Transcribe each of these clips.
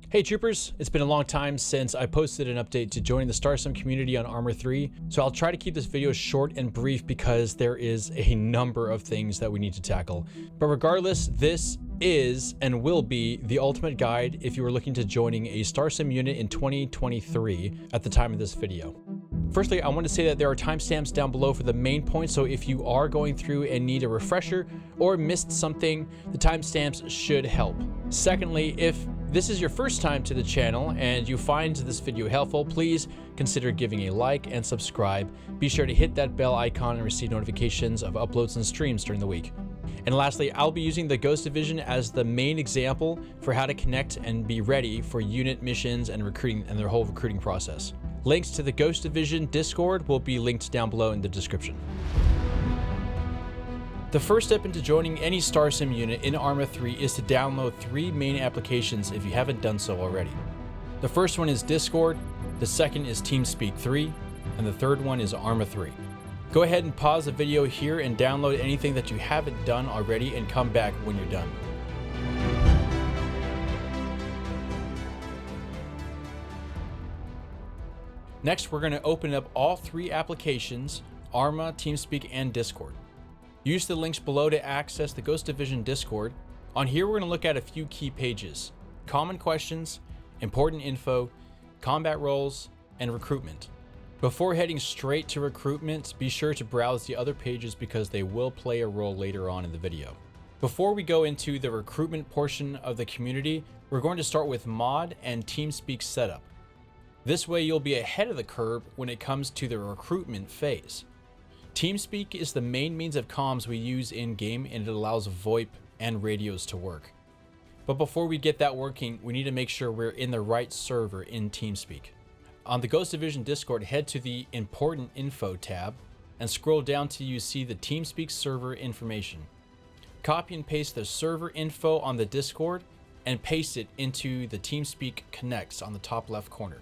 Hey troopers, it's been a long time since I posted an update to joining the Starsum community on Arma 3, so I'll try to keep this video short and brief because there is a number of things that we need to tackle. But regardless, this is and will be the ultimate guide if you are looking to joining a Starsum unit in 2023 at the time of this video. Firstly, I want to say that there are timestamps down below for the main points, so if you are going through and need a refresher or missed something, the timestamps should help. Secondly, if this is your first time to the channel and you find this video helpful, please consider giving a like and subscribe. Be sure to hit that bell icon and receive notifications of uploads and streams during the week. And lastly, I'll be using the Ghost Division as the main example for how to connect and be ready for unit missions and recruiting and their whole recruiting process. Links to the Ghost Division Discord will be linked down below in the description. The first step into joining any Starsum unit in Arma 3 is to download 3 main applications if you haven't done so already. The first one is Discord, the second is TeamSpeak 3, and the third one is Arma 3. Go ahead and pause the video here and download anything that you haven't done already and come back when you're done. Next, we're going to open up all 3 applications, Arma, TeamSpeak, and Discord. Use the links below to access the Ghost Division Discord. On here, we're going to look at a few key pages: common questions, important info, combat roles, and recruitment. Before heading straight to recruitment, be sure to browse the other pages because they will play a role later on in the video. Before we go into the recruitment portion of the community, we're going to start with mod and TeamSpeak setup. This way you'll be ahead of the curve when it comes to the recruitment phase. TeamSpeak is the main means of comms we use in-game, and it allows VoIP and radios to work. But before we get that working, we need to make sure we're in the right server in TeamSpeak. On the Ghost Division Discord, head to the Important Info tab and scroll down till you see the TeamSpeak server information. Copy and paste the server info on the Discord and paste it into the TeamSpeak Connects on the top left corner.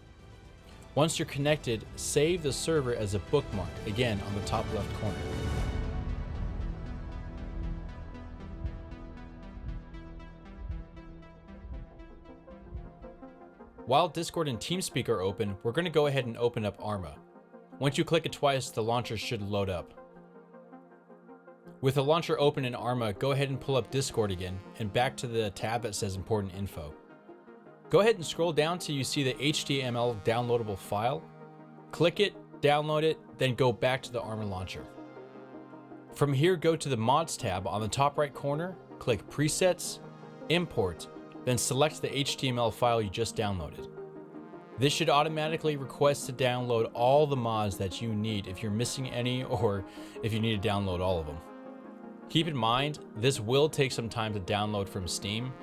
Once you're connected, save the server as a bookmark, again on the top left corner. While Discord and TeamSpeak are open, we're going to go ahead and open up Arma. Once you click it twice, the launcher should load up. With the launcher open in Arma, go ahead and pull up Discord again and back to the tab that says Important Info. Go ahead and scroll down till you see the HTML downloadable file. Click it, download it, then go back to the Arma launcher. From here, go to the Mods tab on the top right corner, click Presets, Import, then select the HTML file you just downloaded. This should automatically request to download all the mods that you need if you're missing any or if you need to download all of them. Keep in mind, this will take some time to download from Steam.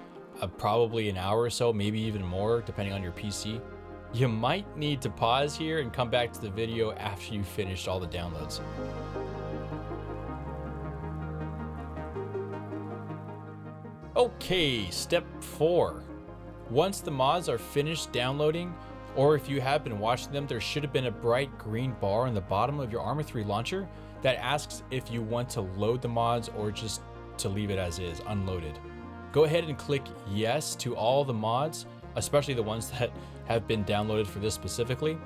Probably an hour or so, maybe even more, depending on your PC. You might need to pause here and come back to the video after you've finished all the downloads. Okay, step 4. Once the mods are finished downloading, or if you have been watching them, there should have been a bright green bar on the bottom of your Arma 3 launcher that asks if you want to load the mods or just to leave it as is, unloaded. Go ahead and click yes to all the mods, especially the ones that have been downloaded for this specifically.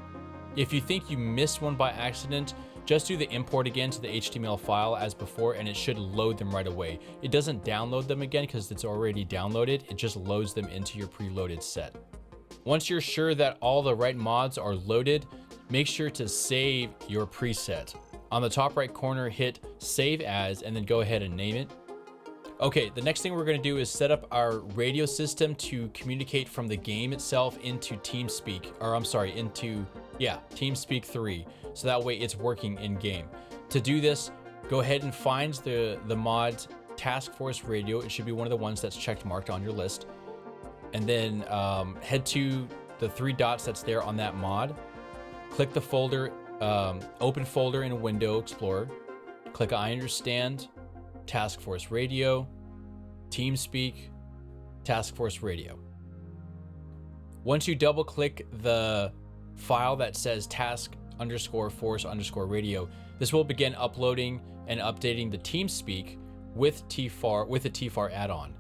If you think you missed one by accident, just do the import again to the HTML file as before and it should load them right away. It doesn't download them again because it's already downloaded, it just loads them into your preloaded set. Once you're sure that all the right mods are loaded, make sure to save your preset. On the top right corner, hit Save As and then go ahead and name it. Okay, the next thing we're going to do is set up our radio system to communicate from the game itself into TeamSpeak, TeamSpeak 3, so that way it's working in game. To do this, go ahead and find the mod Task Force Radio. It should be one of the ones that's checked marked on your list. And then head to the 3 dots that's there on that mod. Click the folder, open folder in a window explorer. Click I understand. Task Force Radio, TeamSpeak, Task Force Radio. Once you double click the file that says task_force_radio, this will begin uploading and updating the TeamSpeak with the TFAR add-on.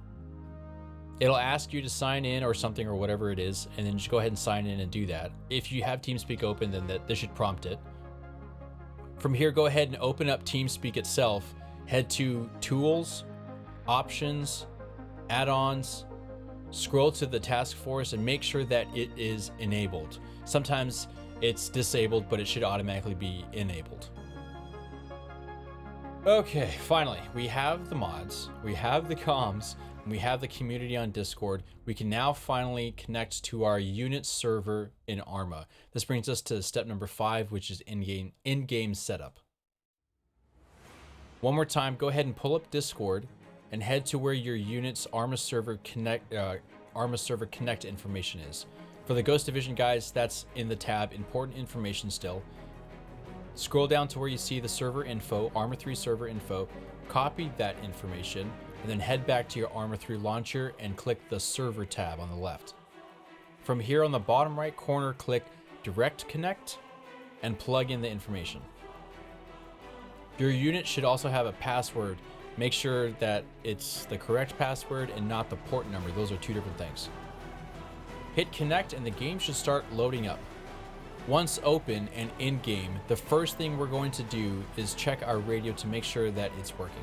It'll ask you to sign in or something or whatever it is, and then just go ahead and sign in and do that. If you have TeamSpeak open, then this should prompt it. From here, go ahead and open up TeamSpeak itself. Head to Tools, Options, Add-ons, scroll to the task force and make sure that it is enabled. Sometimes it's disabled, but it should automatically be enabled. Okay, finally, we have the mods, we have the comms, and we have the community on Discord. We can now finally connect to our unit server in Arma. This brings us to step number 5, which is in-game setup. One more time, go ahead and pull up Discord and head to where your unit's Arma server connect information is. For the Ghost Division guys, that's in the tab Important Information still. Scroll down to where you see the server info, Arma 3 server info, copy that information, and then head back to your Arma 3 launcher and click the server tab on the left. From here on the bottom right corner, click Direct Connect and plug in the information. Your unit should also have a password. Make sure that it's the correct password and not the port number. Those are two different things. Hit connect and the game should start loading up. Once open and in game, the first thing we're going to do is check our radio to make sure that it's working.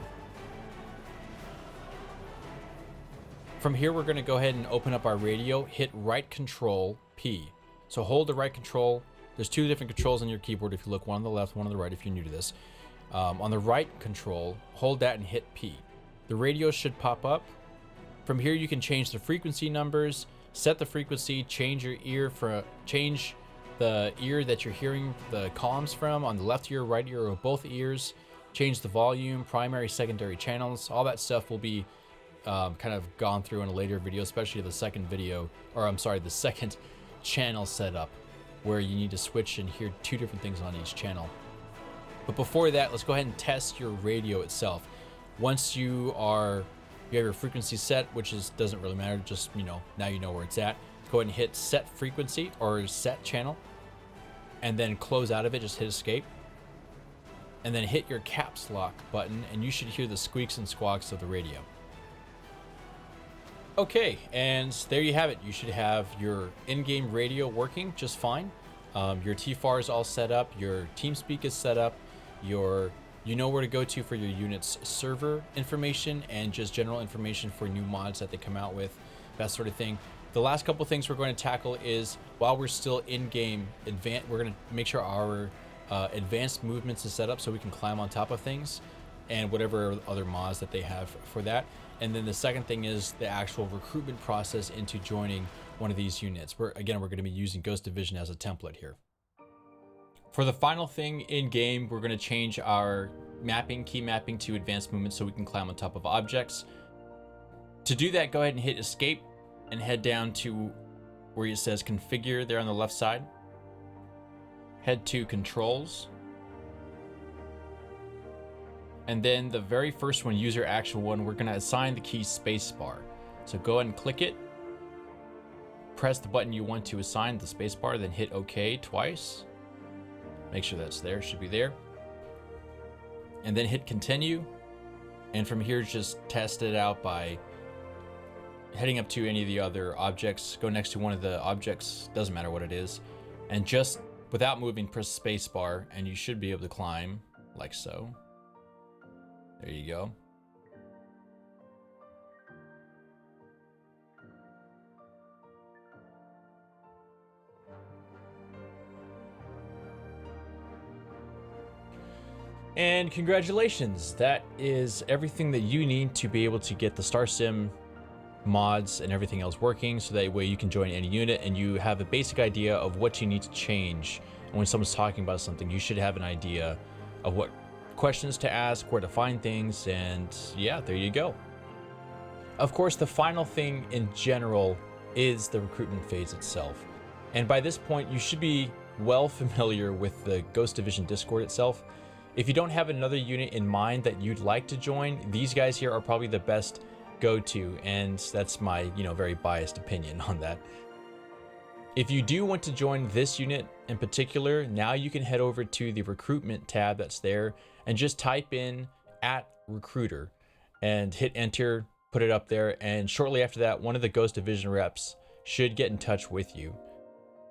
From here, we're going to go ahead and open up our radio, hit right control P. So hold the right control. There's two different controls on your keyboard if you look, one on the left, one on the right if you're new to this. On the right control, hold that and hit P. The radio should pop up. From here, you can change the frequency numbers, set the frequency, change your ear change the ear that you're hearing the comms from on the left ear, right ear, or both ears. Change the volume, primary, secondary channels. All that stuff will be kind of gone through in a later video, especially the second video, or I'm sorry, the second channel setup, where you need to switch and hear two different things on each channel. But before that, let's go ahead and test your radio itself. Once you have your frequency set, which doesn't really matter, just, now you know where it's at. Go ahead and hit set frequency or set channel, and then close out of it, just hit escape. And then hit your caps lock button, and you should hear the squeaks and squawks of the radio. Okay, and there you have it. You should have your in-game radio working just fine. Your TFAR is all set up, your TeamSpeak is set up, you know where to go to for your unit's server information and just general information for new mods that they come out with, that sort of thing. The last couple things we're going to tackle is, while we're still in-game, we're going to make sure our advanced movements is set up so we can climb on top of things, and whatever other mods that they have for that. And then the second thing is the actual recruitment process into joining one of these units. We're going to be using Ghost Division as a template here. For the final thing in game, we're going to change our key mapping to advanced movement so we can climb on top of objects. To do that, go ahead and hit escape and head down to where it says configure there on the left side. Head to controls. And then the very first one, user actual one, we're going to assign the key spacebar. So go ahead and click it. Press the button you want to assign the spacebar, then hit OK twice. Make sure that's there, should be there. And then hit continue. And from here, just test it out by heading up to any of the other objects. Go next to one of the objects, doesn't matter what it is. And just without moving, press spacebar, and you should be able to climb like so. There you go. And congratulations, that is everything that you need to be able to get the StarSim mods and everything else working, so that way you can join any unit and you have a basic idea of what you need to change. And when someone's talking about something, you should have an idea of what questions to ask, where to find things, and yeah, there you go. Of course, the final thing in general is the recruitment phase itself. And by this point, you should be well familiar with the Ghost Division Discord itself. If you don't have another unit in mind that you'd like to join, these guys here are probably the best go-to, and that's my, very biased opinion on that. If you do want to join this unit in particular, now you can head over to the recruitment tab that's there and just type in @recruiter and hit enter put it up there, and shortly after that, one of the Ghost Division reps should get in touch with you.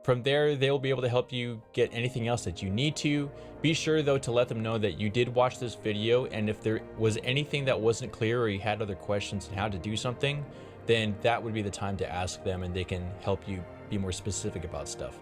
From there, they will be able to help you get anything else that you need to. Be sure though to let them know that you did watch this video, and if there was anything that wasn't clear or you had other questions on how to do something, then that would be the time to ask them and they can help you be more specific about stuff.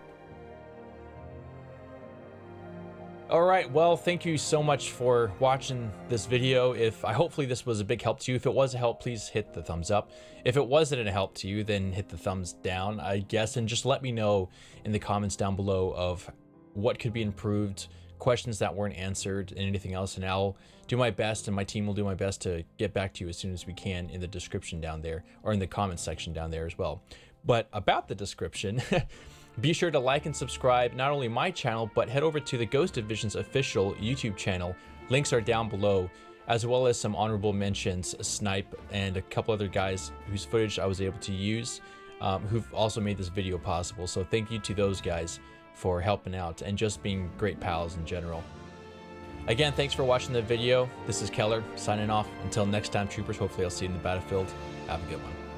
All right, well, thank you so much for watching this video. Hopefully this was a big help to you. If it was a help, please hit the thumbs up. If it wasn't a help to you, then hit the thumbs down, I guess, and just let me know in the comments down below of what could be improved, questions that weren't answered, and anything else, and I'll do my best, and my team will do my best to get back to you as soon as we can in the description down there, or in the comment section down there as well. But about the description, be sure to like and subscribe not only my channel, but head over to the Ghost Division's official YouTube channel. Links are down below, as well as some honorable mentions, Snipe and a couple other guys whose footage I was able to use, who've also made this video possible. So thank you to those guys for helping out and just being great pals in general. Again, thanks for watching the video. This is Keller signing off. Until next time, troopers, hopefully I'll see you in the battlefield. Have a good one.